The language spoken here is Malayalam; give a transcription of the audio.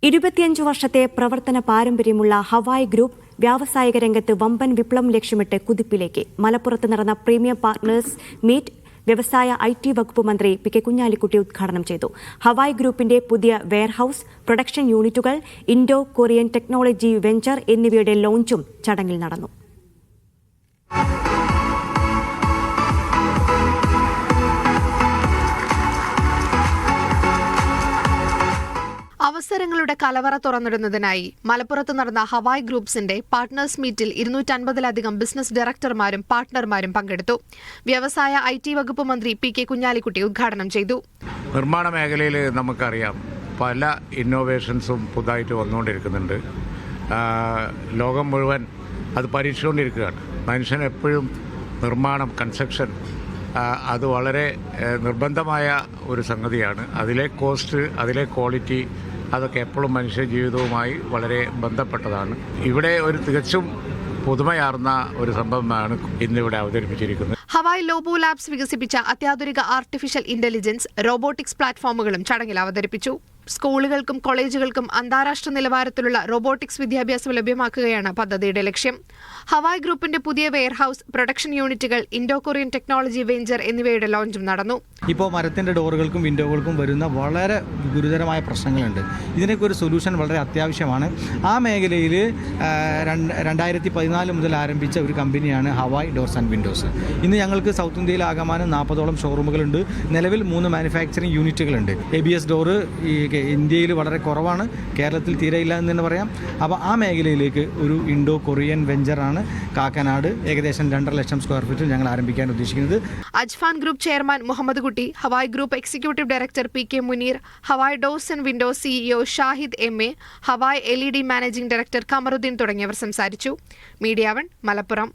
25 വർഷത്തെ പ്രവർത്തന പാരമ്പര്യമുള്ള ഹവായ് ഗ്രൂപ്പ് വ്യാവസായിക രംഗത്ത് വമ്പൻ വിപ്ലവം ലക്ഷ്യമിട്ട് കുതിപ്പിലേക്ക്. മലപ്പുറത്ത് നടന്ന പ്രീമിയം പാർട്ട്നേഴ്സ് മീറ്റ് വ്യവസായ IT വകുപ്പ് മന്ത്രി P.K. കുഞ്ഞാലിക്കുട്ടി ഉദ്ഘാടനം ചെയ്തു. ഹവായ് ഗ്രൂപ്പിന്റെ പുതിയ വെയർഹൌസ്, പ്രൊഡക്ഷൻ യൂണിറ്റുകൾ, ഇൻഡോ കൊറിയൻ ടെക്നോളജി വെഞ്ചർ എന്നിവയുടെ ലോഞ്ചും ചടങ്ങിൽ നടന്നു. അവസരങ്ങളുടെ കലവറ തുറന്നിടുന്നതിനായി മലപ്പുറത്ത് നടന്ന ഹവായ് ഗ്രൂപ്പ്സിന്റെ പാർട്ട്നേഴ്സ് മീറ്റിൽ 250-ലധികം ബിസിനസ് ഡയറക്ടർമാരും പാർട്ട്ണർമാരും പങ്കെടുത്തു. വ്യവസായ IT വകുപ്പ് മന്ത്രി P.K. കുഞ്ഞാലിക്കുട്ടി ഉദ്ഘാടനം ചെയ്തു. നിർമ്മാണ മേഖലയിൽ നമുക്കറിയാം പല ഇന്നോവേഷൻസും പുതുതായിട്ട് വന്നുകൊണ്ടിരിക്കുന്നുണ്ട്. ലോകം മുഴുവൻ അത് പരീക്ഷിച്ചുകൊണ്ടിരിക്കുകയാണ്. മനുഷ്യൻ എപ്പോഴും നിർമ്മാണം, കൺസ്ട്രക്ഷൻ അത് വളരെ നിർബന്ധമായ ഒരു സംഗതിയാണ്. അതിലെ കോസ്റ്റ്, അതിലെ ക്വാളിറ്റി അതൊക്കെ എപ്പോഴും മനുഷ്യ ജീവിതവുമായി വളരെ ബന്ധപ്പെട്ടതാണ്. ഇവിടെ ഒരു തികച്ചും പുതുമയാർന്ന ഒരു സംഭവമാണ് ഇന്നിവിടെ അവതരിപ്പിച്ചിരിക്കുന്നത്. ഹവായ് ലോബോ ലാബ്സ് വികസിപ്പിച്ച അത്യാധുനിക ആർട്ടിഫിഷ്യൽ ഇന്റലിജൻസ്, റോബോട്ടിക്സ് പ്ലാറ്റ്ഫോമുകളും ചടങ്ങിൽ അവതരിപ്പിച്ചു. സ്കൂളുകൾക്കും കോളേജുകൾക്കും അന്താരാഷ്ട്ര നിലവാരത്തിലുള്ള റോബോട്ടിക്സ് വിദ്യാഭ്യാസം ലഭ്യമാക്കുകയാണ് പദ്ധതിയുടെ ലക്ഷ്യം. ഹവായ് ഗ്രൂപ്പിന്റെ പുതിയ വെയർഹൌസ്, പ്രൊഡക്ഷൻ യൂണിറ്റുകൾ, ഇൻഡോ കൊറിയൻ ടെക്നോളജി വെഞ്ചർ എന്നിവയുടെ ലോഞ്ചും നടന്നു. ഇപ്പോൾ മരത്തിൻ്റെ ഡോറുകൾക്കും വിൻഡോകൾക്കും വരുന്ന വളരെ ഗുരുതരമായ പ്രശ്നങ്ങളുണ്ട്. ഇതിനൊക്കെ ഒരു സൊല്യൂഷൻ വളരെ അത്യാവശ്യമാണ്. ആ മേഖലയിൽ 2014 മുതൽ ആരംഭിച്ച ഒരു കമ്പനിയാണ് ഹവായ് ഡോർസ് ആൻഡ് വിൻഡോസ്. ഇന്ന് ഞങ്ങൾക്ക് സൗത്ത് ഇന്ത്യയിലാകമാനം 40ഓളം ഷോറൂമുകളുണ്ട്. നിലവിൽ 3 മാനുഫാക്ചറിംഗ് യൂണിറ്റുകളുണ്ട്. ABS ഡോറ് ഇന്ത്യയിൽ വളരെ കുറവാണ്, കേരളത്തിൽ തീരെയില്ല എന്ന് തന്നെ പറയാം. അപ്പോൾ ആ മേഖലയിലേക്ക് ഒരു ഇൻഡോ കൊറിയൻ വെഞ്ചറാണ് കാക്കനാട് ഏകദേശം 2.5 ലക്ഷം സ്ക്വയർ ഫീറ്റിൽ ഞങ്ങൾ ആരംഭിക്കാൻ ഉദ്ദേശിക്കുന്നത്. അജ്ഫാൻ group chairman Muhammad Kutty, Hawai group executive director P.K. Muneer, Hawai doors and windows CEO Shahid MA, Hawai LED managing director Kamaruddeen തുടങ്ങിയവർ സംസാരിച്ചു. മീഡിയ 1 മലപ്പുറം.